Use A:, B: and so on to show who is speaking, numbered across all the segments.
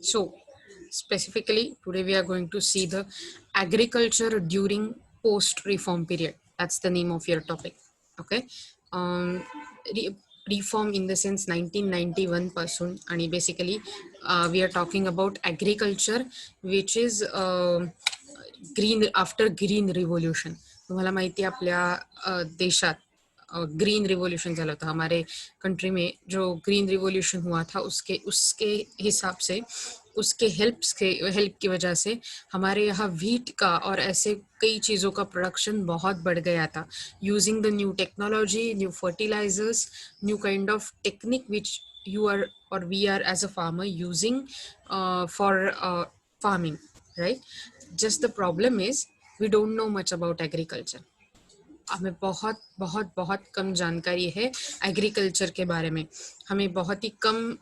A: So, specifically, today we are going to see the agriculture during post-reform period. That's the name of your topic. Okay. Um, re- Reform in the sense 1991 पासून आणि basically we are talking about agriculture which is green after green revolution. तुम्हाला माहिती आहे आपल्या देशात green revolution झाला था हमारे कंट्री में. जो ग्रीन रिवॉल्यूशन हुआ था उसके उसके हिसाब से उसके हेल्प की वजह से हमारे यहाँ व्हीट का और ऐसे कई चीज़ों का प्रोडक्शन बहुत बढ़ गया था. Using the new technology, new fertilisers, new kind of technique which you are or we are as a farmer using for farming, right? Just the problem is we don't know much about agriculture. हमें बहुत बहुत बहुत कम जानकारी है agriculture के बारे में. हमें बहुत ही कम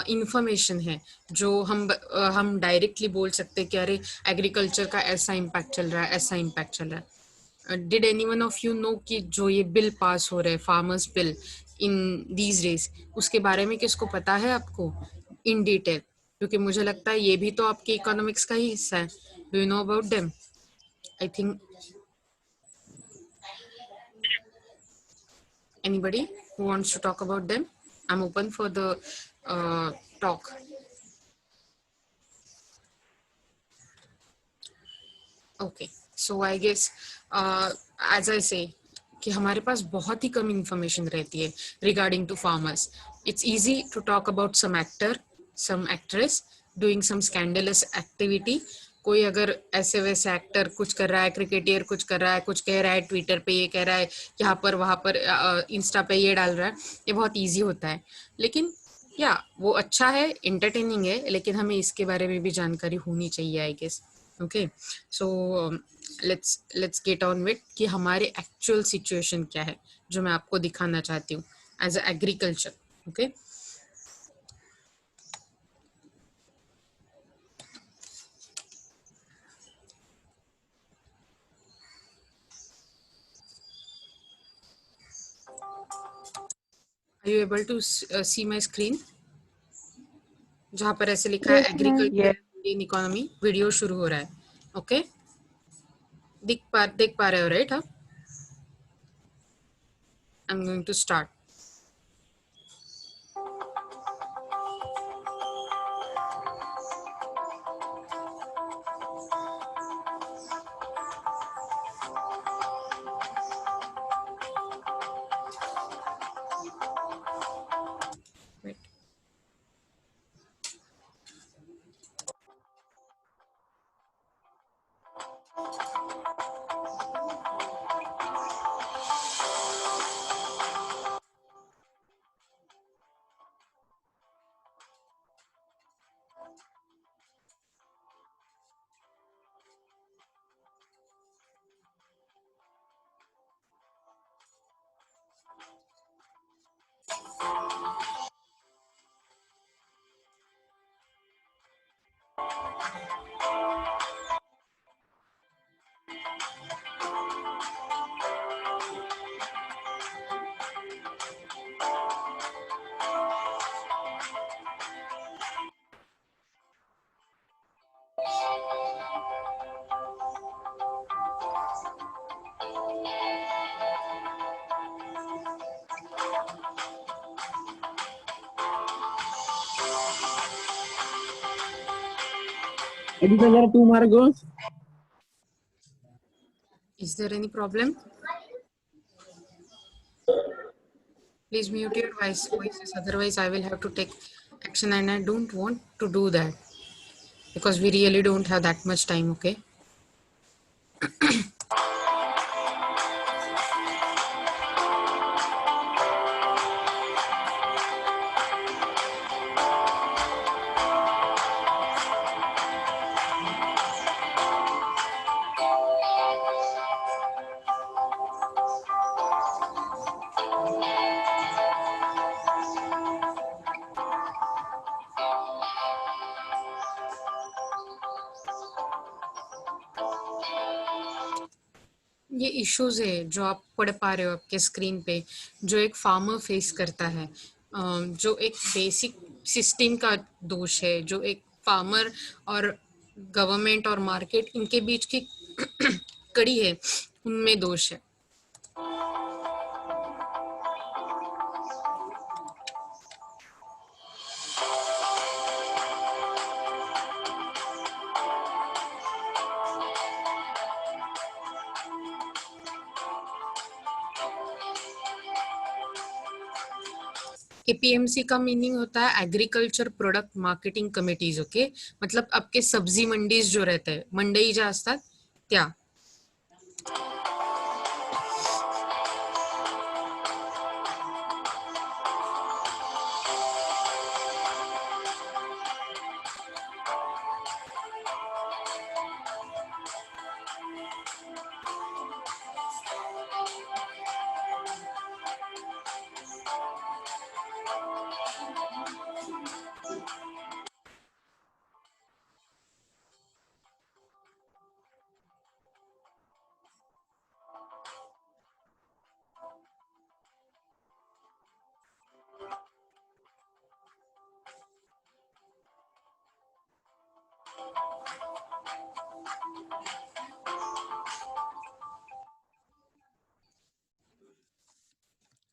A: इंफॉर्मेशन है जो हम डायरेक्टली बोल सकते हैं कि अरे एग्रीकल्चर का ऐसा इम्पैक्ट चल रहा है, ऐसा इम्पैक्ट चल रहा है. Did anyone of you know कि जो ये बिल पास हो रहे हैं, farmers bill in these days, उसके बारे में किसको पता है आपको इन डिटेल? क्योंकि मुझे लगता है ये भी तो आपके इकोनॉमिक्स का ही हिस्सा है. Do you know about them? I think anybody who wants to talk about them? I'm open for the talk. Okay, so I guess as I say कि हमारे पास बहुत ही कम इंफॉर्मेशन रहती है regarding to farmers. It's easy to talk about some actor, some actress doing some scandalous activity. कोई अगर ऐसे वैसे actor कुछ कर रहा है, क्रिकेटियर कुछ कर रहा है, कुछ कह रहा है ट्विटर पे, ये कह रहा है यहाँ पर वहाँ पर, इंस्टा पे ये डाल रहा है, ये बहुत इजी होता है. लेकिन या वो अच्छा है, एंटरटेनिंग है, लेकिन हमें इसके बारे में भी जानकारी होनी चाहिए I guess. Okay, so let's get on with कि हमारे एक्चुअल सिचुएशन क्या है जो मैं आपको दिखाना चाहती हूँ as a agriculture. Okay, are you able to see my screen जहाँ पर ऐसे लिखा है
B: Yes, ma'am.
A: Agriculture Indian economy? Video शुरू हो रहा है. ओके, देख पा रहे हो राइट? हाँ, I am going to start. Is there any problem? Please mute your voices, otherwise I will have to take action, and I don't want to do that because we really don't have that much time. Okay. ये issues है जो आप पढ़ पा रहे हो आपके screen पे, जो एक फार्मर फेस करता है, जो एक बेसिक सिस्टम का दोष है, जो एक फार्मर और गवर्नमेंट और मार्केट इनके बीच की कड़ी है, उनमें दोष है। एपीएमसी का मीनिंग होता है agriculture product marketing committees. Okay, मतलब आपके सब्जी मंडीज जो रहते हैं, मंडई ज्या असतात त्या.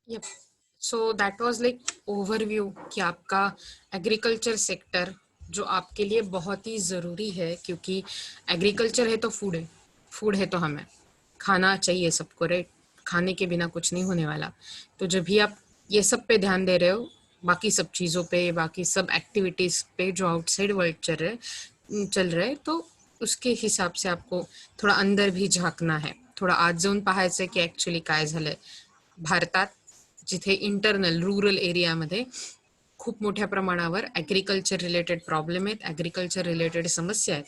A: Yep. So that was like overview कि आपका एग्रीकल्चर सेक्टर जो आपके लिए बहुत ही ज़रूरी है, क्योंकि एग्रीकल्चर है तो फूड है, फूड है तो हमें खाना चाहिए सबको, राइट. खाने के बिना कुछ नहीं होने वाला. तो जब भी आप ये सब पे ध्यान दे रहे हो, बाकी सब चीज़ों पे, बाकी सब एक्टिविटीज़ पे जो आउटसाइड वर्ल्ड चल रहे, तो उसके हिसाब से आपको थोड़ा अंदर भी झांकना है, थोडा आत जाऊन पाहायचं की ॲक्च्युली काय झालंय भारतात, जिथे इंटरनल रूरल एरियामध्ये खूप मोठ्या प्रमाणावर ॲग्रिकल्चर रिलेटेड प्रॉब्लेम आहेत, ॲग्रिकल्चर रिलेटेड समस्या आहेत.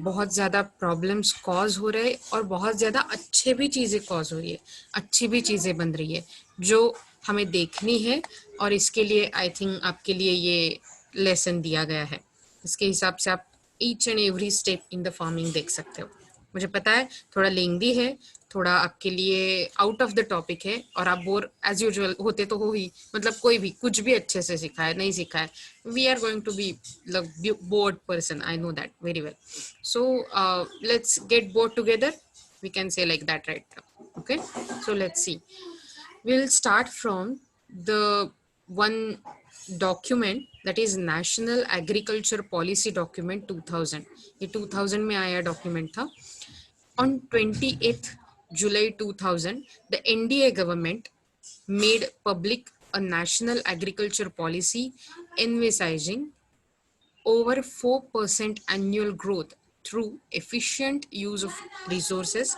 A: बहुत ज़्यादा प्रॉब्लम्स कॉज हो रहे हैं और बहुत ज़्यादा अच्छे भी चीज़ें कॉज हो रही है, अच्छी भी चीज़ें बन रही है जो हमें देखनी है. और इसके लिए आई थिंक आपके लिए ये लेसन दिया गया है. इसके हिसाब से आप each and every step in the farming देख सकते हो. मुझे पता है थोड़ा लेंदी है, थोड़ा आपके लिए आउट ऑफ द टॉपिक है, और आप बोर एज यूजुअल होते तो हो ही, मतलब कोई भी कुछ भी अच्छे से सीखा है नहीं सीखा है, we are going to be bored person, I know that very well. So let's get bored together, we can say like that, right? Okay, so let's see. We'll start from the one document, that is National Agriculture Policy Document 2000. ये 2000 में आया document था. On 28th July 2000, the NDA government made public a national agriculture policy envisaging over 4% annual growth through efficient use of resources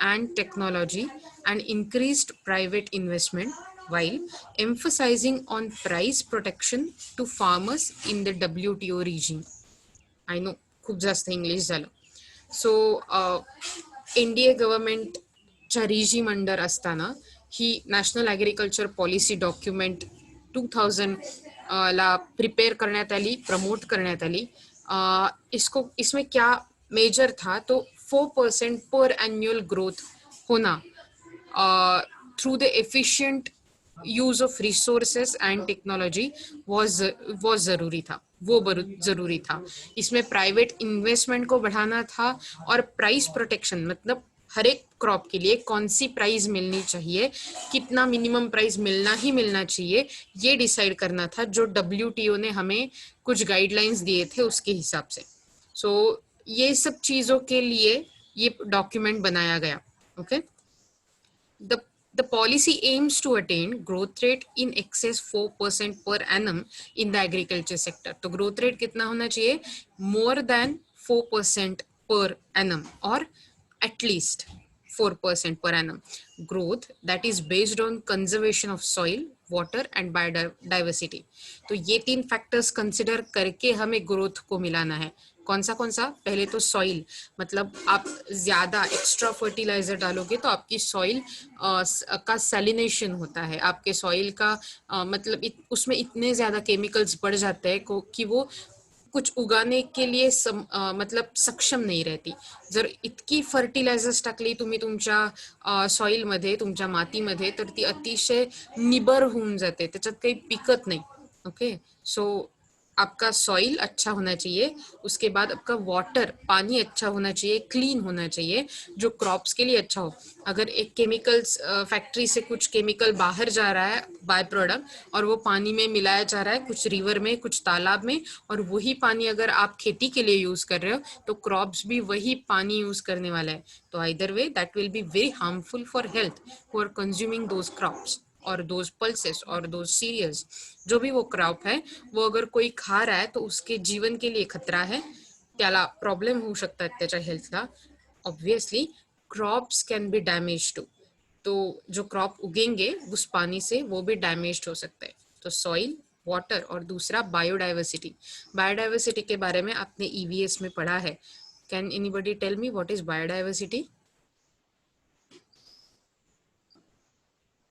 A: and technology and increased private investment, while emphasizing on price protection to farmers in the WTO region. I know, खूप जास्त English झालं. सो NDA गव्हर्नमेंटच्या regime under असताना ही national agriculture policy document 2000 ला prepare करण्यात आली, promote करण्यात आली. इसमें क्या मेजर था, तो 4% पर एनुअल ग्रोथ होना through the efficient use of resources and technology वो जरूरी था, वो जरूरी था. इसमें प्राइवेट इन्वेस्टमेंट को बढ़ाना था और प्राइस प्रोटेक्शन, मतलब हर एक क्रॉप के लिए कौन सी प्राइस मिलनी चाहिए, कितना मिनिमम प्राइस मिलना ही मिलना चाहिए, ये डिसाइड करना था, जो WTO ने हमें कुछ गाइडलाइंस दिए थे उसके हिसाब से. सो ये सब चीज़ों के लिए ये डॉक्यूमेंट बनाया गया. Okay, The policy aims to attain growth rate in excess 4% per annum in the agriculture sector. तो growth rate कितना होना चाहिए? More than 4% per annum, or at least 4% per annum. Growth that is based on conservation of soil, water and biodiversity. तो ये 3 factors consider करके हमें growth को मिलाना है. कौन सा? पहले तो सॉइल, मतलब आप ज्यादा एक्स्ट्रा फर्टिलाइजर डालोगे तो आपकी सॉइल का सैलिनेशन होता है, आपके सॉइल का मतलब उसमें इतने ज्यादा केमिकल्स बढ़ जाते हैं कि वो कुछ उगाने के लिए मतलब सक्षम नाही रहती. जर इतकी फर्टिलायझर्स टाकली तुम्ही तुमच्या सॉइलमध्ये, तुमच्या मातीमध्ये, तर ती अतिशय निबर होऊन जाते, त्याच्यात काही पिकत नाही. ओके, सो आपका सॉइल अच्छा होना चाहिए, उसके बाद आपका वाटर पानी अच्छा होना चाहिए, क्लीन होना चाहिए, जो क्रॉप्स के लिए अच्छा हो। अगर एक केमिकल्स फैक्ट्री से कुछ केमिकल बाहर जा रहा है बाय प्रोडक्ट और वो पानी में मिलाया जा रहा है, कुछ रिवर में कुछ तालाब में, और वही पानी अगर आप खेती के लिए यूज कर रहे हो तो क्रॉप्स भी वही पानी यूज करने वाला है। तो either way that will be very harmful for health who are consuming those crops और दोज पल्सेस और दोज सीरियल्स। जो भी वो क्रॉप है वो अगर कोई खा रहा है तो उसके जीवन के लिए खतरा है, त्याला प्रॉब्लेम होऊ शकतात त्याच्या हेल्थला। Obviously crops can be damage too, तो जो क्रॉप उगेंगे उस पानी से वो भी डैमेज हो सकता है। तो सॉइल, वाटर और दूसरा बायोडाइवर्सिटी। बायोडाइवर्सिटी के बारे में आपने ईवीएस में पढ़ा है। Can anybody tell me what is biodiversity?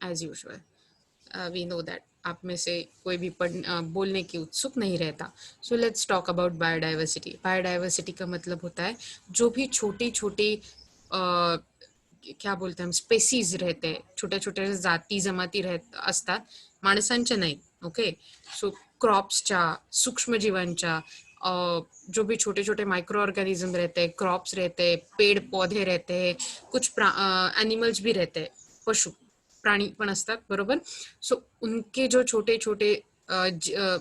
A: As usual we know that आप में से कोई भी बोलने की उत्सुक नहीं रहता। So let's talk about biodiversity. Biodiversity का मतलब होता है जो भी छोटी छोटी क्या बोलते हैं हम, स्पेसीज रहते हैं, छोट्या छोट्या जाती जमाती असतात, माणसांच्या नाही, ओके। सो क्रॉप्सच्या, सूक्ष्मजीवांच्या, जो भी छोटे छोटे माइक्रो ऑर्गेनिज्म रहते हैं, क्रॉप्स रहते हैं, पेड़ पौधे रहते हैं, कुछ एनिमल्स भी रहते हैं, पशु प्राणी पण असतात, बरोबर। सो उनके जो छोटे छोटे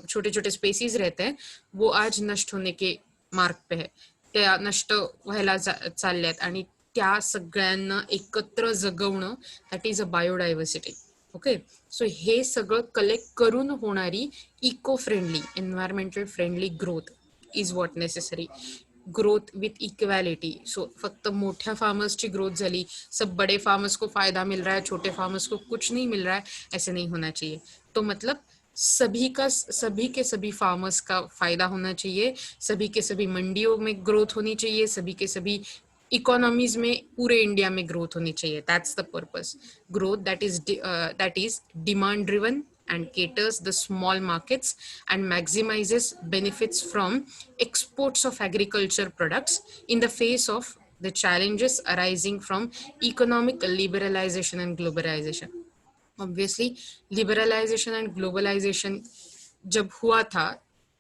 A: छोटे छोटे स्पेसीज रहते हैं वो आज नष्ट होने के मार्ग पे है, त्या नष्ट व्हायला चालल्यात, आणि त्या सगळ्यांना एकत्र जगवणं that is a biodiversity, okay. So हे सगळं कलेक्ट करून होणारी eco friendly, environmental friendly growth is what necessary. Growth with equality. So फक्त मोठ्या फार्मर्सची ग्रोथ झाली, सब बड़े फार्मर्स को फायदा मिल रहा है, छोटे फार्मर्स को कुछ नहीं मिल रहा है, ऐसे नहीं होना चाहिए। तो मतलब सभी के सभी फार्मर्स का फायदा होना चाहिए, सभी के सभी मंडियों में ग्रोथ होनी चाहिए, सभी के सभी इकोनॉमीज में पूरे इंडिया में ग्रोथ होनी चाहिए। That's the purpose. Growth that is demand driven and caters the small markets and maximizes benefits from exports of agriculture products in the face of the challenges arising from economic liberalization and globalization। Obviously liberalisation and globalisation जब हुआ था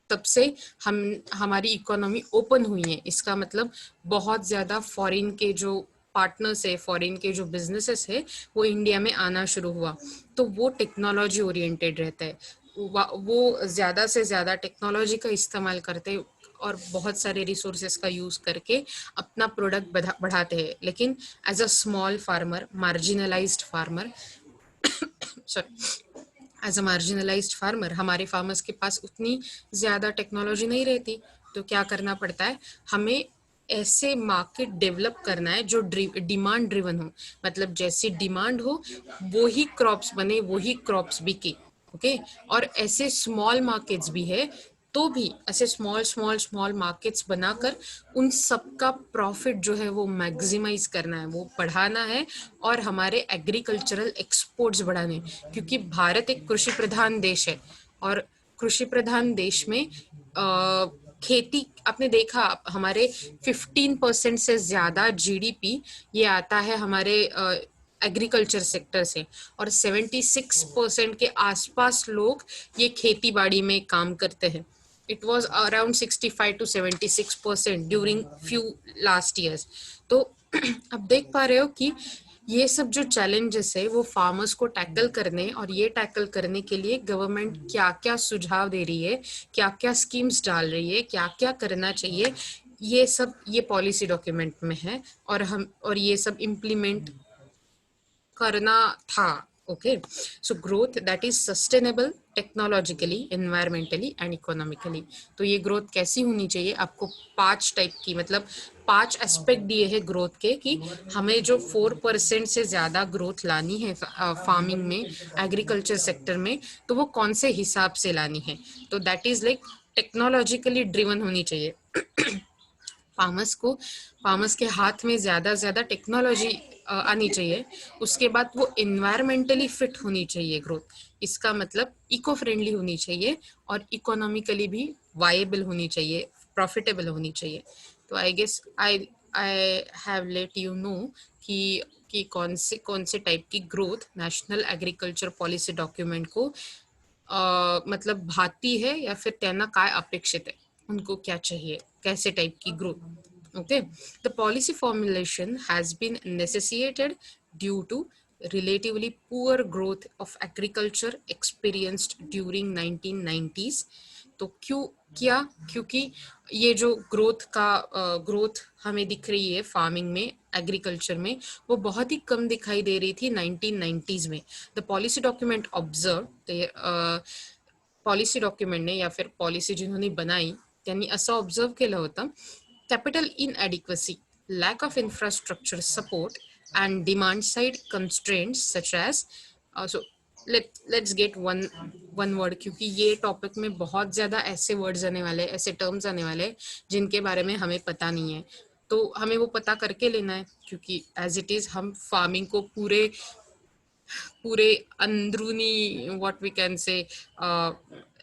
A: तब से हम हमारी economy open हुई है। इसका मतलब बहुत ज़्यादा फॉरेन के जो पार्टनर्स है, फॉरेन के जो बिजनेसेस है, वो इंडिया में आना शुरू हुआ। तो वो टेक्नोलॉजी ओरिएंटेड रहता है, वो ज़्यादा से ज़्यादा टेक्नोलॉजी का इस्तेमाल करते और बहुत सारे रिसोर्सेज का यूज़ करके अपना प्रोडक्ट बढ़ाते हैं। लेकिन as a small farmer, marginalised farmer, sorry, as a marginalised farmer, हमारे फार्मर्स के पास उतनी ज़्यादा टेक्नोलॉजी नहीं रहती। तो क्या करना पड़ता है, हमें ऐसे मार्केट डेवलप करना है जो डिमांड ड्रिवन हो। मतलब जैसी डिमांड हो वो ही क्रॉप्स बने, वो ही क्रॉप्स बिके, ओके। और ऐसे स्मॉल मार्केट्स भी है, तो भी ऐसे स्मॉल स्मॉल स्मॉल मार्केट्स बनाकर उन सबका प्रॉफिट जो है वो मैक्सिमाइज करना है, वो बढ़ाना है, और हमारे एग्रीकल्चरल एक्सपोर्ट्स बढ़ाने। क्योंकि भारत एक कृषि प्रधान देश है, और कृषि प्रधान देश में खेती, आपने देखा हमारे 15% से ज्यादा जीडीपी ये आता है हमारे एग्रीकल्चर सेक्टर से, और 76% के आसपास लोग ये खेती बाड़ी में काम करते हैं। It was around 65 to 76% during few last years. तो अब देख पा रहे हो कि ये सब जो चैलेंजेस है वो फार्मर्स को टैकल करने, और ये टैकल करने के लिए गवर्नमेंट क्या क्या सुझाव दे रही है, क्या क्या स्कीम्स डाल रही है, क्या क्या करना चाहिए, ये सब ये पॉलिसी डॉक्यूमेंट में है, और ये सब इम्प्लीमेंट करना था, okay. So growth that is sustainable technologically, environmentally and economically. तो ये ग्रोथ कैसी होनी चाहिए, आपको 5 टाइप की, मतलब 5 एस्पेक्ट दिए हैं ग्रोथ के, कि हमें जो 4% से ज़्यादा ग्रोथ लानी है फार्मिंग में, एग्रीकल्चर सेक्टर में, तो वो कौन से हिसाब से लानी है। तो that is like technologically driven होनी चाहिए। फार्मर्स के हाथ में ज़्यादा ज़्यादा टेक्नोलॉजी आनी चाहिए। उसके बाद वो इन्वायरमेंटली फिट होनी चाहिए ग्रोथ। इसका मतलब इको फ्रेंडली होनी चाहिए, और इकोनॉमिकली भी वायबल होनी चाहिए, प्रॉफिटेबल होनी चाहिए। तो I guess I have let you know कि कौन से टाइप की growth national agriculture policy document को मतलब भाती है या फिर त्यांना काय अपेक्षित आहे, उनको क्या चाहिए, कैसे टाइप की growth. Okay, the policy formulation has been necessitated due to relatively poor growth of agriculture experienced during 1990s. तो क्यों किया, क्योंकि ये जो ग्रोथ हमें दिख रही है फार्मिंग में, एग्रीकल्चर में, वो बहुत ही कम दिखाई दे रही थी 1990s में. The policy document observe, policy डॉक्युमेंटने या फिर पॉलिसी जिन्होंने बनाई त्यांनी असं ऑब्झर्व केलं होतं, capital inadequacy, lack of infrastructure support and demand side constraints such as so let's get one word, क्योंकि ये टॉपिक में बहुत ज्यादा ऐसे वर्ड्स आने वाले, ऐसे टर्म्स आने वाले जिनके बारे में हमें पता नहीं है, तो हमें वो पता करके लेना है, क्योंकि एज इट इज हम फार्मिंग को पूरे पूरे अंदरूनी, what we can say,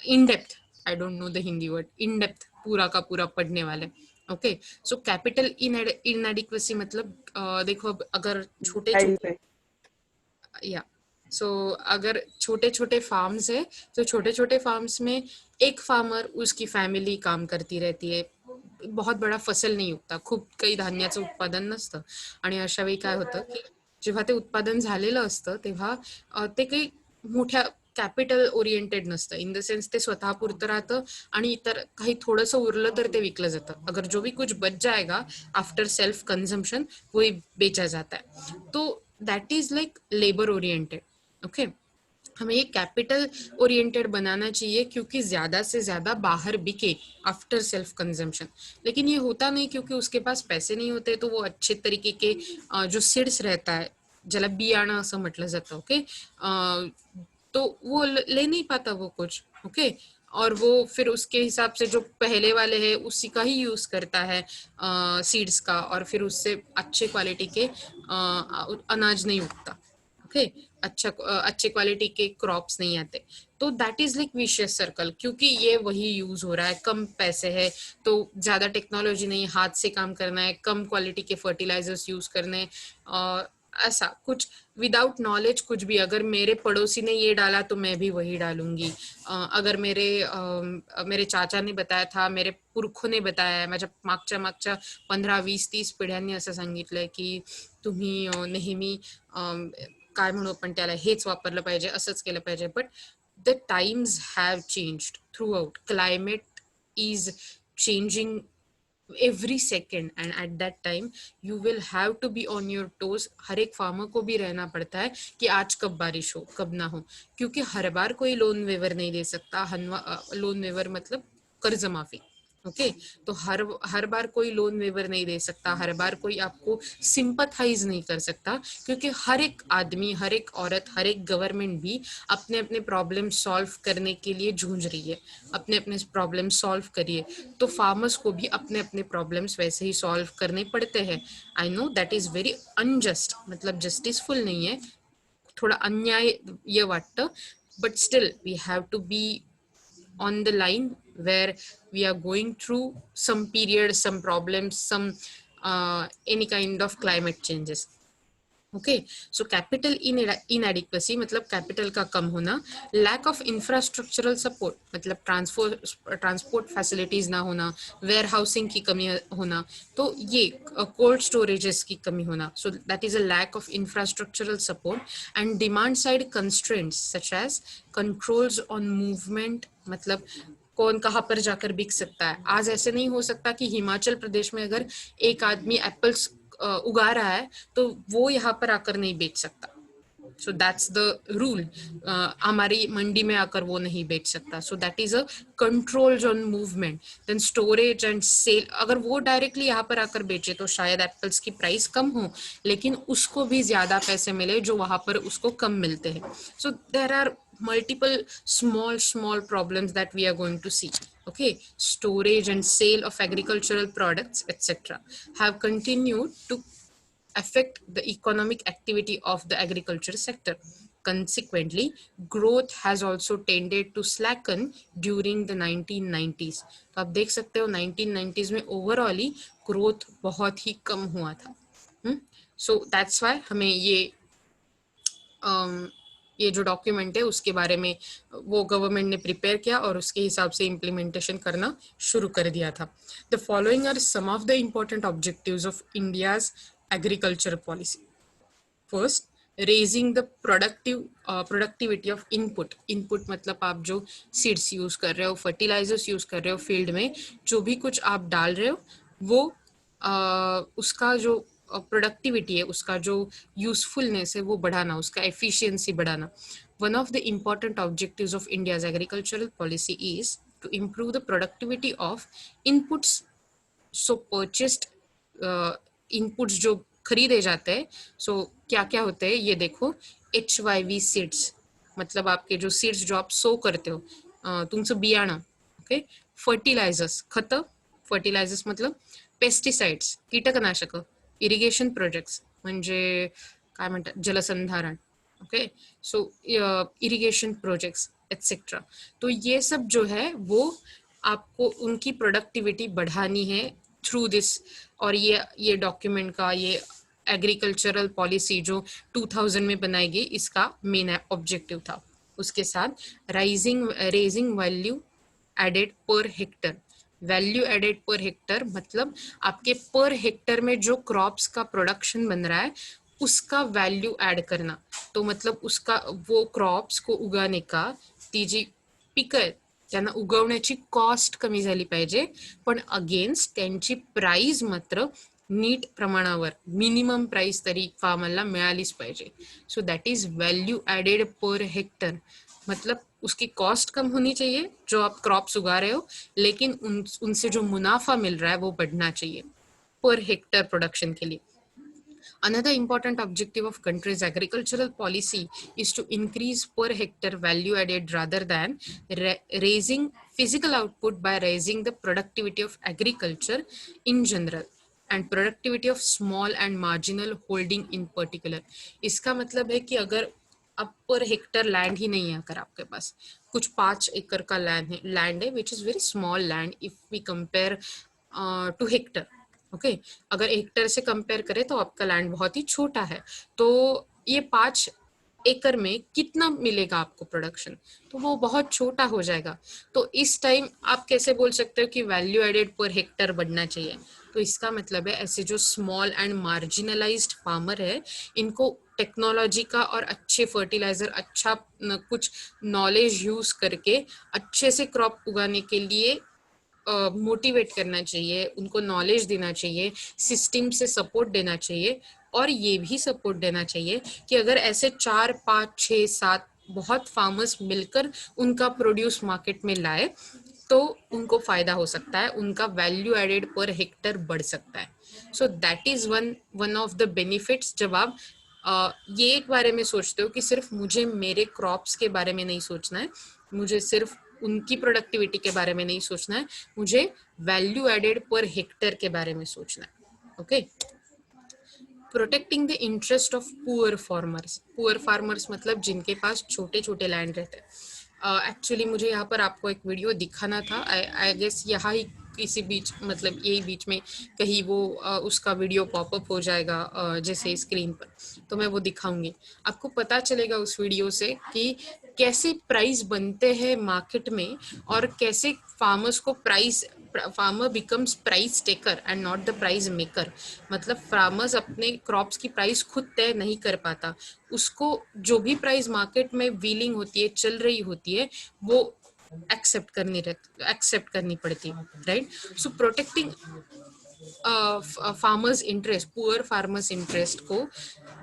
A: in depth, I don't know the Hindi word, in depth पूरा का पूरा पढ़ने वाले. ओके, सो कैपिटल इनएडिक्वेसी मतलब देखो, अब अगर छोटे छोटे, या सो अगर छोटे छोटे फार्म्स है, तो छोटे छोटे फार्म्स में एक फार्मर, उसकी फॅमिली काम करती रहती है, बहुत बडा फसल नाही उगता, खूप काही धान्याचं उत्पादन नसतं, आणि अशा वेळी काय होतं की जेव्हा ते उत्पादन झालेलं असतं तेव्हा ते काही मोठ्या कॅपिटल ओरिएंटेड नसतं, इन द सेन्स ते स्वतःपुरतं राहतं आणि इतर काही थोडंसं उरलं तर ते विकलं जातं. अगर जो भी कुछ बच जाएगा आफ्टर सेल्फ कंजम्पशन वही बेचा जाता है. तो that is like labour oriented. Okay, हमें ये कैपिटल ओरिएंटेड बनाना चाहिए, क्योंकि ज्यादा से ज्यादा बाहर बिके आफ्टर सेल्फ कंजम्पशन. लेकिन ये होता नहीं, क्योंकि उसके पास पैसे नहीं होते, तो वो अच्छे तरीके के जो सीड्स रहता है, ज्याला बियाणं असं म्हटलं जातं. ओके, तो वो ले नहीं पाता वो कुछ. ओके, और वो फिर उसके हिसाब से जो पहले वाले हैं उसी का ही यूज करता है सीड्स का, और फिर उससे अच्छे क्वालिटी के अनाज नहीं उगता. ओके, अच्छे क्वालिटी के क्रॉप्स नहीं आते. तो that is like vicious circle, क्योंकि ये वही यूज हो रहा है, कम पैसे है तो ज्यादा टेक्नोलॉजी नहीं, हाथ से काम करना है, कम क्वालिटी के फर्टिलाइजर्स यूज करने, ऐसा कुछ विदाउट नॉलेज कुछ भी. अगर मेरे पड़ोसी ने ये डाला तो मैं भी वही डालूंगी. अगर मेरे चाचा ने बताया था, मेरे पुरखों ने बताया आहे, माझ्या मागच्या मागच्या 15-20-30 पिढ्यांनी असं सांगितलंय की तुम्ही नेहमी काय म्हणू आपण त्याला, हेच वापरलं पाहिजे, असंच केलं पाहिजे. But the times have changed through out. Climate is changing every second, and at that time you will have to be on your toes. हर एक फार्मर को भी रहना पड़ता है कि आज कब बारिश हो, कब ना हो, क्योंकि हर बार कोई लोन वेवर नहीं दे सकता. लोन वेवर मतलब कर्ज माफी. ओके, तो हर बार कोई लोन वेवर नहीं दे सकता, हर बार कोई आपको सिंपथाइज नहीं कर सकता, क्योंकि हर एक आदमी, हर एक औरत, हर एक गवर्नमेंट भी अपने अपने प्रॉब्लम सॉल्व करने के लिए जूझ रही है. अपने अपने प्रॉब्लम सॉल्व करिए, तो फार्मर्स को भी अपने अपने प्रॉब्लम्स वैसे ही सॉल्व करने पड़ते हैं. I know that is very unjust, मतलब जस्टिसफुल नहीं है, थोड़ा अन्याय ये वाटतं, but still we have to be on the line where we are going through some period, some problems, some any kind of climate changes. Okay, so capital inadequacy मतलब capital का कम होना, लैक ऑफ इंफ्रास्ट्रक्चरल सपोर्ट मतलब transport facilities ना होना, where housing की कमी होना, तो ये कोल्ड स्टोरेजेस की कमी होना. So that is a lack of infrastructural support. And demand side constraints such as controls on movement, मतलब कौन कहाँ पर जाकर बिक सकता है. आज ऐसे नहीं हो सकता कि हिमाचल प्रदेश में अगर एक आदमी एप्पल्स उगा रहा है तो वो यहाँ पर आकर नहीं बेच सकता. So that's the rule. हमारी मंडी में आकर वो नहीं बेच सकता. So that is a controls on movement. Then storage and sale, अगर वो डायरेक्टली यहाँ पर आकर बेचे तो शायद एप्पल्स की प्राइस कम हो, लेकिन उसको भी ज्यादा पैसे मिले जो वहां पर उसको कम मिलते हैं. So there are multiple small problems that we are going to see. Okay, storage and sale of agricultural products etc have continued to affect the economic activity of the agriculture sector. Consequently, growth has also tended to slacken during the 1990s. तो आप देख सकते हो 1990s में overall ही growth बहुत ही कम हुआ था. So that's why हमें ये जो डॉक्यूमेंट है उसके बारे में वो गवर्नमेंट ने प्रिपेयर किया और उसके हिसाब से इम्प्लीमेंटेशन करना शुरू कर दिया था. The following are some of the important objectives of India's agriculture policy. First, raising the productivity of input मतलब आप जो सीड्स यूज कर रहे हो, फर्टिलाइजर्स यूज कर रहे हो, फील्ड में जो भी कुछ आप डाल रहे हो वो उसका जो प्रोडक्टिविटी है, उसका जो यूजफुलनेस है वो बढ़ाना, उसका एफिशिएंसी बढ़ाना. One of the important objectives of India's agricultural policy is to improve the productivity of inputs. So purchased inputs जो खरीदे जाते हैं, सो क्या क्या होते हैं ये देखो. HYV सीड्स मतलब आपके जो सीड्स जो आप सो करते हो, तुमचं बियाणं. ओके. फर्टिलायझर्स खत. फर्टिलायझर्स मतलब पेस्टिसाइड्स कीटकनाशक. इरिगेशन प्रोजेक्ट्स म्हणजे काय म्हणतात जलसंधारण. ओके. सो इरिगेशन प्रोजेक्ट्स एटसेट्रा. तो ये सब जो है वो आपको उनकी प्रोडक्टिविटी बढ़ानी है थ्रू दिस. और ये डॉक्यूमेंट का ये एग्रीकल्चरल पॉलिसी जो 2000 में बनाई गई इसका मेन ऑब्जेक्टिव था. उसके साथ raising value added per hectare. Value added per hectare मतलब आपके पर हेक्टर में जो क्रॉप्स का प्रोडक्शन बन रहा है उसका वैल्यू ऐड करना. तो मतलब उसका वो क्रॉप्स को उगाने का ती जी पिकं आहेत त्यांना उगवण्याची कॉस्ट कमी झाली पाहिजे, पण अगेन्स्ट त्यांची प्राइस मात्र नीट प्रमाणावर मिनिमम प्राइस तरी फार्मरला मिळालीच पाहिजे. So that is value added per hectare. मतलब उसकी कॉस्ट कम होनी चाहिए जो आप क्रॉप्स उगा रहे हो, लेकिन उनसे जो मुनाफा मिल रहा है वो बढ़ना चाहिए पर हेक्टर प्रोडक्शन के लिए. Another important objective of country's agricultural policy is to increase per hectare value added rather than raising physical output by raising the productivity of agriculture in general and productivity of small and marginal holding in particular. इसका मतलब है कि अगर अब per hectare land ही नहीं है, अगर आपके पास कुछ 5 एकड़ का लैंड है which is very small land if we compare to hectare. Okay. अगर हेक्टर से कंपेयर करें तो आपका लैंड बहुत ही छोटा है, तो ये 5 एकड़ में कितना मिलेगा आपको प्रोडक्शन, तो वो बहुत छोटा हो जाएगा. तो इस टाइम आप कैसे बोल सकते हो कि वैल्यू एडेड पर हेक्टर बढ़ना चाहिए. तो इसका मतलब है ऐसे जो स्मॉल एंड मार्जिनलाइज्ड फार्मर है इनको टेक्नोलॉजी का और अच्छे फर्टिलाइजर अच्छा कुछ नॉलेज यूज करके अच्छे से क्रॉप उगाने के लिए मोटिवेट करना चाहिए, उनको नॉलेज देना चाहिए, सिस्टम से सपोर्ट देना चाहिए. और ये भी सपोर्ट देना चाहिए कि अगर ऐसे 4, 5, 6, 7 बहुत फार्मर्स मिलकर उनका प्रोड्यूस मार्केट में लाए तो उनको फायदा हो सकता है, उनका वैल्यू एडेड पर हेक्टर बढ़ सकता है. सो that is one of the benefits. जब आप ये एक बारे में सोचते हो कि सिर्फ मुझे मेरे क्रॉप्स के बारे में नहीं सोचना है, मुझे सिर्फ उनकी प्रोडक्टिविटी के बारे में नहीं सोचना है, मुझे वैल्यू एडेड पर हेक्टर के बारे में सोचना है. Okay. Protecting the interest of poor farmers मतलब जिनके पास छोटे छोटे लैंड रहते हैं. एक्चुअली मुझे यहाँ पर आपको एक वीडियो दिखाना था. आई गेस यहाँ ही किसी बीच मतलब यही बीच में कहीं वो उसका वीडियो पॉपअप हो जाएगा जैसे स्क्रीन पर, तो मैं वो दिखाऊंगी. आपको पता चलेगा उस वीडियो से कि कैसे प्राइस बनते हैं मार्केट में और कैसे farmer becomes price taker and not the price maker. मतलब फार्मर्स अपने क्रॉप्स की प्राइस खुद तय नहीं कर पाता, उसको जो भी प्राइस मार्केट में व्हीलिंग होती है, चल रही होती है, वो एक्सेप्ट करनी पड़ती है. Right. So protecting farmers interest, poor farmers interest को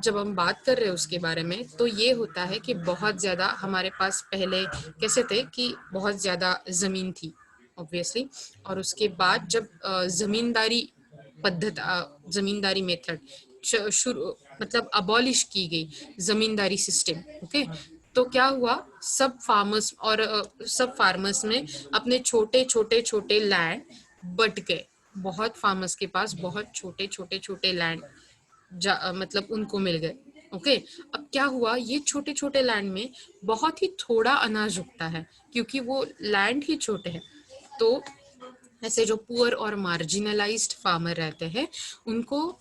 A: जब हम बात कर रहे हैं उसके बारे में, तो ये होता है कि बहुत ज़्यादा हमारे पास पहले कैसे थे कि बहुत ज़्यादा ज़मीन थी ऑब्वियसली, और उसके बाद जब ज़मींदारी मेथड शुरू मतलब अबॉलिश की गई, ज़मींदारी सिस्टम. ओके. तो क्या हुआ, सब फार्मर्स में अपने छोटे लैंड बट गए. बहुत फार्मर्स के पास बहुत छोटे लैंड मतलब उनको मिल गए. ओके. अब क्या हुआ, ये छोटे लैंड में बहुत ही थोड़ा अनाज उगता है क्योंकि वो लैंड ही छोटे हैं. तो ऐसे जो पुअर और मार्जिनलाइज्ड फार्मर रहते हैं उनको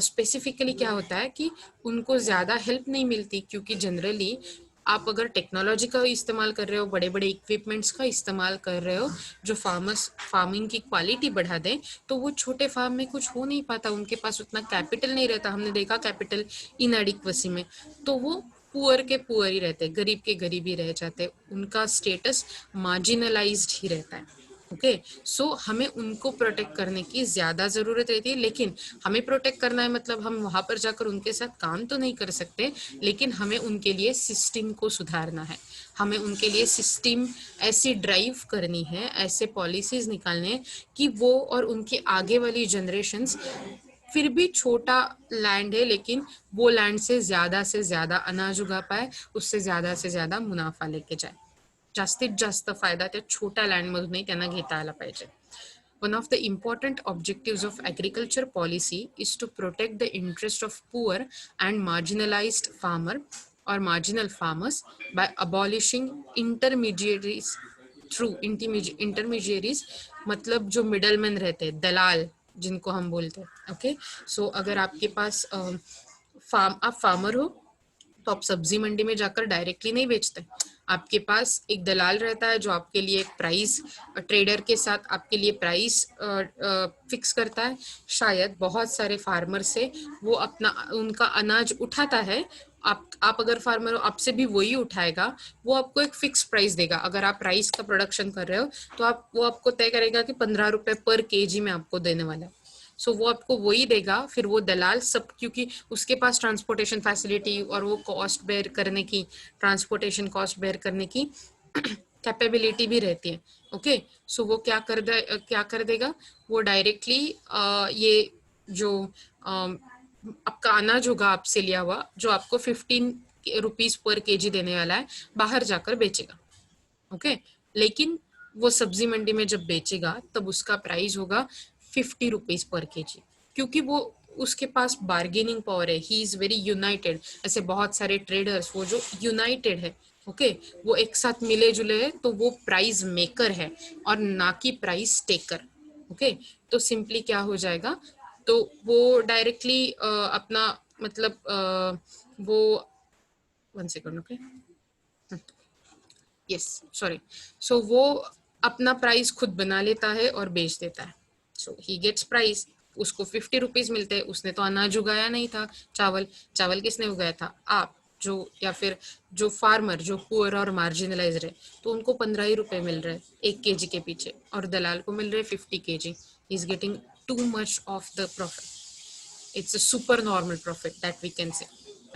A: स्पेसिफिकली क्या होता है कि उनको ज़्यादा हेल्प नहीं मिलती, क्योंकि जनरली आप अगर टेक्नोलॉजी का इस्तेमाल कर रहे हो, बड़े बड़े इक्विपमेंट्स का इस्तेमाल कर रहे हो जो फार्मिंग की क्वालिटी बढ़ा दें, तो वो छोटे फार्म में कुछ हो नहीं पाता, उनके पास उतना कैपिटल नहीं रहता। हमने देखा कैपिटल इनएडिक्वेसी में, तो वो पुअर के पुअर ही रहते, गरीब के गरीब ही रह जाते, उनका स्टेटस मार्जिनलाइज्ड ही रहता है। ओके, सो हमें उनको प्रोटेक्ट करने की ज़्यादा ज़रूरत रहती है, लेकिन हमें प्रोटेक्ट करना है मतलब हम वहाँ पर जाकर उनके साथ काम तो नहीं कर सकते, लेकिन हमें उनके लिए सिस्टम को सुधारना है, हमें उनके लिए सिस्टम ऐसी ड्राइव करनी है, ऐसे पॉलिसीज़ निकालने हैं कि वो और उनके आगे वाली जनरेशन्स फिर भी छोटा लैंड है लेकिन वो लैंड से ज़्यादा अनाज उगा पाए, उससे से ज़्यादा मुनाफा लेके जाए, जास्तीत जास्त फायदा त्या छोट्या लँडमधूनही त्यांना घेता आला पाहिजे. One of the important objectives of agriculture policy is to protect the interest of poor and marginalized farmer or marginal farmers by abolishing intermediaries through intermediaries, मतलब जो मिडलमैन रहते हैं, दलाल जिनको हम बोलते हैं. ओके, सो अगर आपके पास आप फार्मर हो तो आप सब्जी मंडी में जाकर डायरेक्टली नहीं बेचते, आपके पास एक दलाल रहता है जो आपके लिए एक प्राइस, ट्रेडर के साथ आपके लिए प्राइस फिक्स करता है. शायद बहुत सारे फार्मर से वो अपना उनका अनाज उठाता है, आप अगर फार्मर हो आपसे भी वही उठाएगा, वो आपको एक फिक्स प्राइस देगा. अगर आप राइस का प्रोडक्शन कर रहे हो तो वो आपको तय करेगा कि 15 रुपए पर केजी में आपको देने वाला है. सो वो आपको वही देगा, फिर वो दलाल सब, क्योंकि उसके पास ट्रांसपोर्टेशन फैसिलिटी और वो कॉस्ट बेयर करने की, ट्रांसपोर्टेशन कॉस्ट बेयर करने की कैपेबिलिटी भी रहती है. ओके, सो वो क्या कर देगा, वो डायरेक्टली ये जो आपका अनाज होगा आपसे लिया हुआ, जो आपको 15 रुपीज पर केजी देने वाला है, बाहर जाकर बेचेगा. ओके, लेकिन वो सब्जी मंडी में जब बेचेगा तब उसका प्राइस होगा 50 रुपीज पर केजी, क्योंकि वो उसके पास बार्गेनिंग पावर है, ही इज वेरी यूनाइटेड. ऐसे बहुत सारे ट्रेडर्स वो जो यूनाइटेड है, ओके, वो एक साथ मिले जुले हैं, तो वो प्राइस मेकर है और ना कि प्राइस टेकर. ओके, तो सिंपली क्या हो जाएगा, तो वो डायरेक्टली अपना मतलब वो 1 second. Okay, yes, sorry. So वो अपना प्राइस खुद बना लेता है और बेच देता है. सो ही गेट्स प्राइस, उसको 50 रुपीज मिलते हैं. उसने तो अनाज उगाया नहीं था, चावल चावल किसने उगाया था, आप जो, या फिर जो फार्मर जो पुअर और मार्जिनलाइज है, तो उनको 15 ही रुपए मिल रहे हैं 1 केजी के पीछे, और दलाल को मिल रहे 50 KG. Is getting too much of the profit. It's a super normal profit that we can say.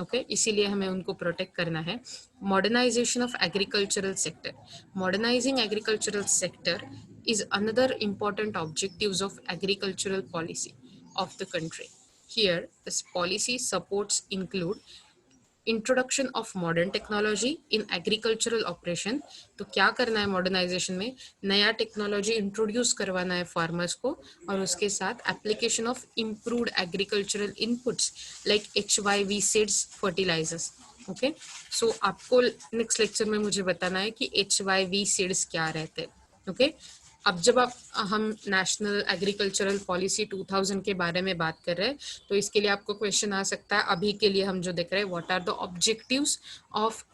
A: Okay, इसीलिए हमें उनको प्रोटेक्ट करना है. Modernisation of agricultural sector. Modernising agricultural sector is another important objectives of agricultural policy of the country. Here, this policy supports include introduction of modern technology in agricultural operation. तो क्या करना है modernisation में, नया technology introduce करवाना है farmers को, और उसके साथ application of improved agricultural inputs like HYV seeds, fertilisers. Okay, so आपको नेक्स्ट लेक्चर में मुझे बताना है कि HYV सीड्स क्या रहते हैं. ओके, अब जब हम नेशनल एग्रीकल्चरल पॉलिसी 2000 के बारे में बात कर रहे हैं, तो इसके लिए आपको क्वेश्चन आ सकता है. अभी के लिए हम जो देख रहे हैं, what are the objectives of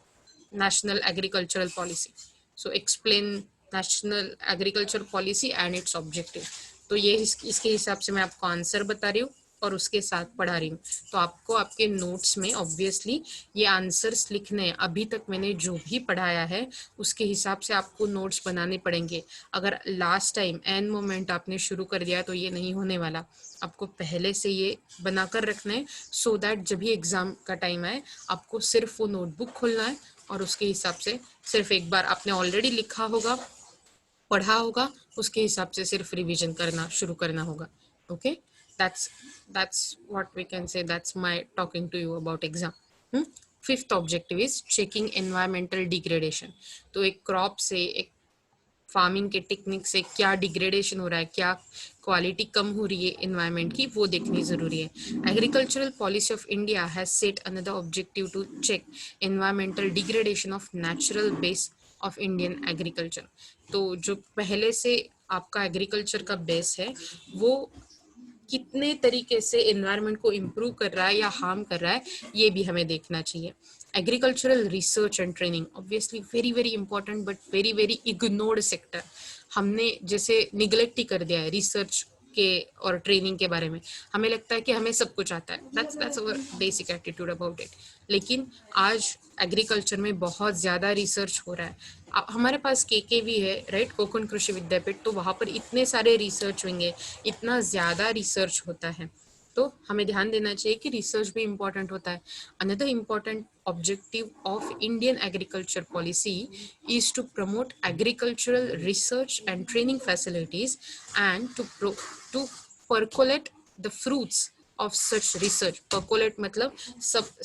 A: national agricultural policy. So explain national agriculture policy and its objective. तो ये इसके हिसाब से मैं आपको आंसर बता रही हूँ और उसके साथ पढ़ा रही हूँ. तो आपको आपके नोट्स में ऑब्वियसली ये आंसर्स लिखने हैं. अभी तक मैंने जो भी पढ़ाया है उसके हिसाब से आपको नोट्स बनाने पड़ेंगे. अगर लास्ट टाइम एन मोमेंट आपने शुरू कर दिया तो ये नहीं होने वाला. आपको पहले से ये बनाकर रखना है, सो दैट जब भी एग्जाम का टाइम आए आपको सिर्फ वो नोटबुक खोलना है और उसके हिसाब से सिर्फ एक बार आपने ऑलरेडी लिखा होगा, पढ़ा होगा, उसके हिसाब से सिर्फ रिवीजन करना शुरू करना होगा. Okay, that's what we can say. That's my talking to you about exam. Fifth objective is checking environmental degradation. तो एक क्रॉप से, एक फार्मिंग के टेक्निक से क्या डिग्रेडेशन हो रहा है, क्या क्वालिटी कम हो रही है एनवायरनमेंट की, वो देखनी जरूरी है. Agricultural policy of India has set another objective to check environmental degradation of natural base of Indian agriculture. तो जो पहले से आपका एग्रीकल्चर का बेस है, वो कितने तरीके से एनवायरनमेंट को इम्प्रूव कर रहा है या हार्म कर रहा है, ये भी हमें देखना चाहिए. Agricultural research and training, obviously very very important but very very ignored sector. हमने जैसे निगलेक्ट ही कर दिया है रिसर्च के और ट्रेनिंग के बारे में. हमें लगता है कि हमें सब कुछ आता है, that's our basic attitude about it. लेकिन आज एग्रीकल्चर में बहुत ज़्यादा रिसर्च हो रहा है. हमारे पास केकेवी है, राइट, कोकण कृषि विद्यापीठ, तो वहाँ पर इतने सारे रिसर्च होंगे, इतना ज़्यादा रिसर्च होता है, तो हमें ध्यान देना चाहिए कि रिसर्च भी इम्पॉर्टेंट होता है. Another important objective of Indian agriculture policy is to promote agricultural research and training facilities and to percolate the fruits of such research. percolate मतलब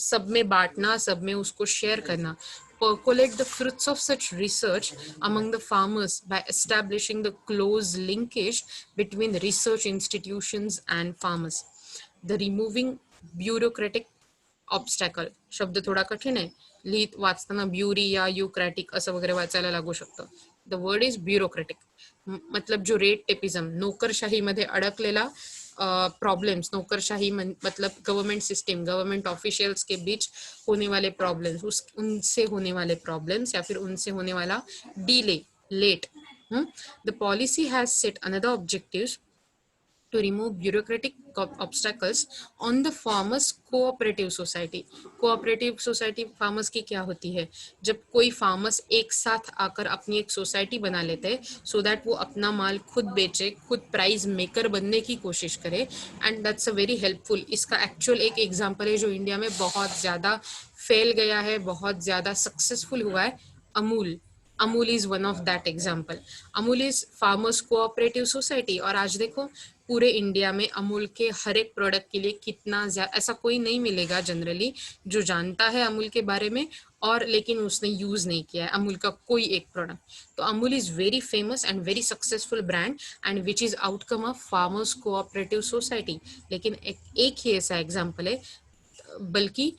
A: सब में बांटना, सब में उसको शेयर करना. Percolate the fruits of such research among the farmers by establishing the close linkage between the research institutions and farmers. The removing bureaucratic obstacle, शब्द थोडा कठीण आहे, लिहित वाचताना ब्युरी या युक्रॅटिक असं वगैरे वाचायला लागू शकतं. द वर्ड इज ब्युरोक्रेटिक, मतलब जो रेड टेपिझम, नोकरशाहीमध्ये अडकलेला प्रॉब्लम्स. नौकरशाही मतलब गवर्नमेंट सिस्टम, गवर्नमेंट ऑफिशियल्स के बीच होने वाले प्रॉब्लम्स, उनसे होने वाले प्रॉब्लम्स या फिर उनसे होने वाला delay, late. The policy has set another objectives to remove bureaucratic obstacles on the farmers cooperative society. Cooperative society farmers की क्या होती है? जब कोई फार्मर्स एक साथ आकर अपनी एक सोसाइटी बना लेते हैं सो दैट वो अपना माल खुद बेचे, खुद प्राइस मेकर बनने की कोशिश करे, and that's a very helpful. इसका एक्चुअल एक एग्जांपल है जो इंडिया में बहुत ज़्यादा फैल गया है, बहुत ज़्यादा सक्सेसफुल हुआ है, Amul. Amul is one of that example. Amul is farmers cooperative society. और आज देखो पूरे इंडिया में अमूल के हर एक प्रोडक्ट के लिए कितना ऐसा कोई नहीं मिलेगा जनरली जो जानता है अमूल के बारे में और लेकिन उसने यूज नहीं किया है अमूल का कोई एक प्रोडक्ट. तो Amul is very famous and very successful brand and which is outcome of farmers cooperative society. लेकिन एक ही ऐसा एग्जाम्पल है, बल्कि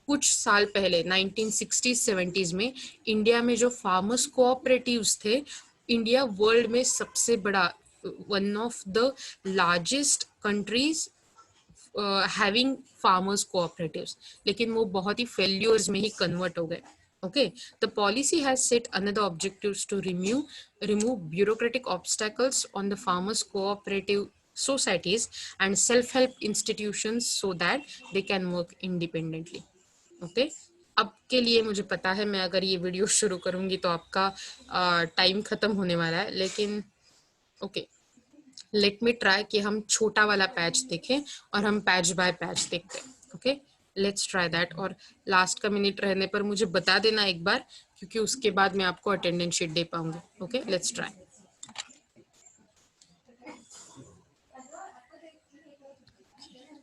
A: कुछ साल पहले 1960s-70s में इंडिया में जो फार्मर्स कोऑपरेटिव्स थे, इंडिया वर्ल्ड में सबसे बड़ा, one of the largest countries having farmers cooperatives, लेकिन वो बहुत ही फेल्यूर्स में ही कन्वर्ट हो गए. Okay, the policy has set another objectives to remove bureaucratic obstacles on the farmers cooperative societies and self-help institutions so that they can work independently. Okay, अब के लिए मुझे पता है मैं अगर ये वीडियो शुरू करूंगी तो आपका टाइम खत्म होने वाला है, लेकिन ओके, लेट मी ट्राई कि हम छोटा वाला पैच देखें और हम पैच बाय पैच देखते हैं. Okay, let's try that. और लास्ट का मिनट रहने पर मुझे बता देना एक बार, क्योंकि उसके बाद मैं आपको अटेंडेंस शीट दे पाऊंगी. Okay, let's try.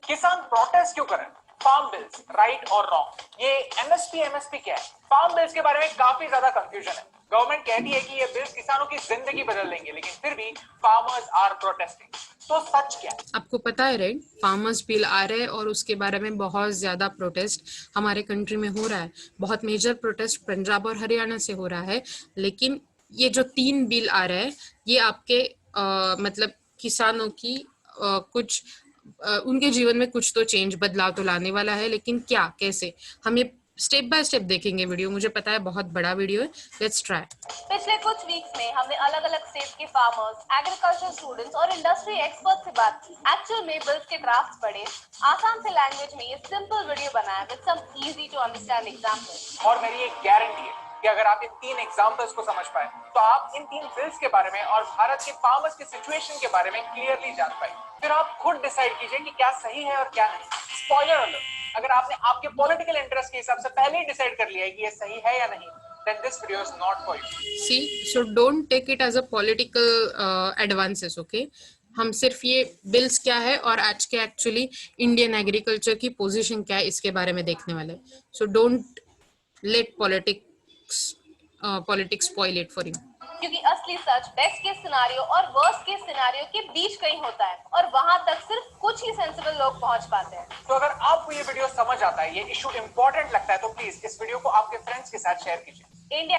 B: किसान प्रोटेस्ट क्यों करें? फार्म बिल्स, राइट और रॉन्ग? ये एमएसपी क्या है? फार्म बिल्स के बारे में काफी ज्यादा कंफ्यूजन है. गवर्नमेंट कहती है कि ये बिल्स किसानों की जिंदगी बदल देंगे, लेकिन फिर भी फार्मर्स आर प्रोटेस्टिंग. तो सच क्या है?
A: आपको पता है राइट, फार्मर्स बिल आ रहे हैं और उसके बारे में बहुत ज्यादा प्रोटेस्ट हमारे कंट्री में हो रहा है. बहुत मेजर प्रोटेस्ट पंजाब और हरियाणा से हो रहा है. लेकिन ये जो 3 बिल आ रहे हैं ये आपके मतलब किसानों की कुछ उनके जीवन में कुछ तो चेंज, बदलाव तो लाने वाला है. लेकिन क्या, कैसे, हम ये स्टेप बाय स्टेप देखेंगे. वीडियो मुझे पता है बहुत बड़ा वीडियो है, लेट्स ट्राई.
C: पिछले कुछ वीक्स में हमने अलग अलग स्टेट के फार्मर्स, एग्रीकल्चर स्टूडेंट्स और इंडस्ट्री एक्सपर्ट से बात की. एक्चुअल में बिल्स के ड्राफ्ट्स पढ़े, आसान से लैंग्वेज में ये सिंपल वीडियो बनाया with some easy to understand examples.
B: और मेरी एक गारंटी है कि अगर आप इन 3 एग्जांपल्स को समझ पाए तो आप इन 3 बिल्स के बारे में और भारत के फार्मर्स की सिचुएशन के बारे में क्लियरली जान पाए. फिर आप खुद डिसाइड कीजिए कि क्या सही है और क्या नहीं. स्पॉइलर अलर्ट, अगर आपने आपके पॉलिटिकल इंटरेस्ट के हिसाब से पहले ही डिसाइड कर लिया है कि ये सही है या नहीं, then this video is not for you.
A: See, so don't take it as a political advances, okay? हम सिर्फ ये बिल्स क्या है और आज के एक्चुअली इंडियन एग्रीकल्चर की पोजीशन क्या है इसके बारे में देखने वाले. So don't let politics spoil it for you.
C: क्योंकि असली सच बेस्ट केस सिनेरियो और वर्स्ट केस सिनेरियो के बीच कहीं होता है और वहां तक सिर्फ कुछ ही सेंसिबल लोग पहुंच पाते हैं.
B: तो अगर आपको ये वीडियो समझ आता है, ये इशू इंपॉर्टेंट लगता है, तो प्लीज इस वीडियो को आपके फ्रेंड्स के साथ शेयर कीजिए.
C: इंडिया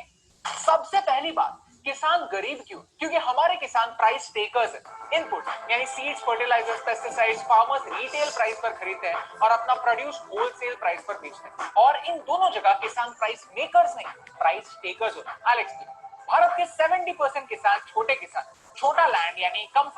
B: सबसे पहली बात किसान गरीब क्यों? क्योंकि हमारे किसान प्राइस टेकर्स हैं। इनपुट यानी seeds, fertilizers, pesticides farmers retail price पर खरीदते हैं और अपना प्रोड्यूस होलसेल प्राइस पर बेचते हैं। और इन दोनों जगह किसान प्राइस मेकर्स नहीं, प्राइस टेकर्स होते हैं। I explain. भारत के 70% किसान छोटे किसान, छोटा लैंड यानी कम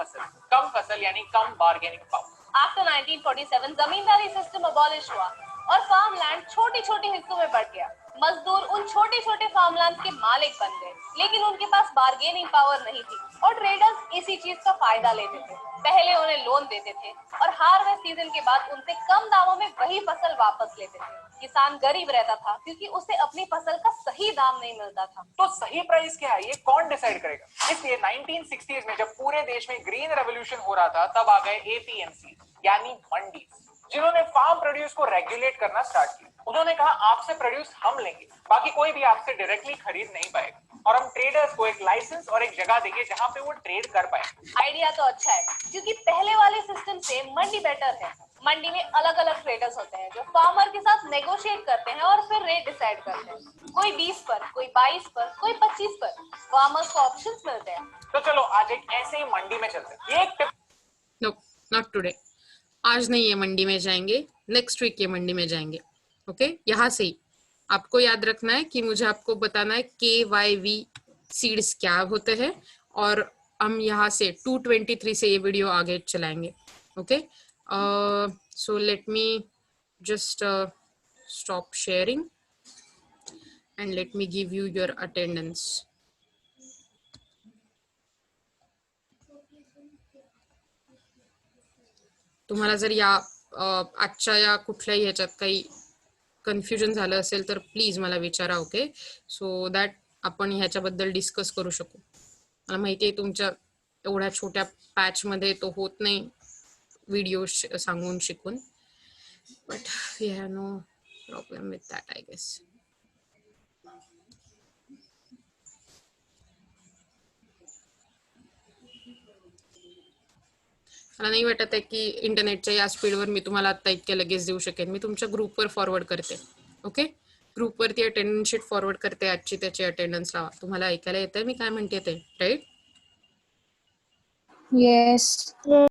B: फसल यानी कम बार्गेनिंग पावर।
C: आफ्टर 1947 जमींदारी सिस्टम अबॉलिश हुआ और फार्म लैंड छोटे छोटे हिस्सों में बढ़ गया। मजदूर उन छोटे छोटे फार्म लैंड के मालिक बन गए, लेकिन उनके पास बार्गेनिंग पावर नहीं थी और ट्रेडर्स इसी चीज का फायदा लेते थे। पहले उन्हें लोन देते थे और हार्वेस्ट सीजन के बाद उनसे कम दामों में वही फसल वापस लेते थे। किसान गरीब रहता था क्योंकि उसे अपनी फसल का सही दाम नहीं मिलता था।
B: तो सही प्राइस क्या है, ये कौन डिसाइड करेगा? इसलिए 1960s में जब पूरे देश में ग्रीन रेवोल्यूशन हो रहा था, तब आ गए एपीएमसी यानी मंडी, जिन्होंने फार्म प्रोड्यूस को रेगुलेट करना स्टार्ट किया। उन्होंने कहा आपसे प्रोड्यूस हम लेंगे, बाकी कोई भी आपसे डायरेक्टली खरीद नहीं पाएगा, और हम ट्रेडर्स को एक लाइसेंस और एक जगह देंगे जहां पे वो ट्रेड कर पाए।
C: आइडिया तो अच्छा है, क्योंकि पहले वाले सिस्टम से मंडी बेटर है। मंडी में अलग अलग ट्रेडर्स होते हैं जो फार्मर के साथ नेगोशिएट करते हैं और फिर रेट डिसाइड करते हैं। कोई 20 पर, कोई 22 पर, कोई 25 पर। फार्मर्स को ऑप्शंस मिलते हैं।
B: तो चलो आज एक ऐसे ही मंडी में चलते हैं। ये एक टिप।
A: No, not today. आज नहीं ये मंडी में जाएंगे, नेक्स्ट वीक ये मंडी में जाएंगे। ओके, यहाँ से ही आपको याद रखना है कि मुझे आपको बताना है KYV सीड्स क्या होते हैं, और हम यहाँ से 223 से ये वीडियो आगे चलाएंगे। Okay, so let me just stop sharing and let me give you your attendance. तुम्हाला जर या आजच्या या कुठल्याही ह्याच्यात काही कन्फ्युजन झालं असेल तर प्लीज मला विचारा. ओके, सो दॅट आपण ह्याच्याबद्दल डिस्कस करू शकू. मला माहिती आहे तुमच्या एवढ्या छोट्या पॅच मध्ये तो होत नाही व्हिडिओ सांगून शिकून, but we have no problem with that I guess. मला नाही वाटत आहे की इंटरनेटच्या या स्पीडवर मी तुम्हाला आता इतक्या लगेच देऊ शकेन. मी तुमच्या ग्रुपवर फॉरवर्ड करते. ओके, ग्रुपवरती अटेंडन्स शीट फॉरवर्ड करते आजची, त्याची अटेंडन्स लावा. तुम्हाला ऐकायला येतंय मी काय म्हणते ते, राईट?
D: Yes.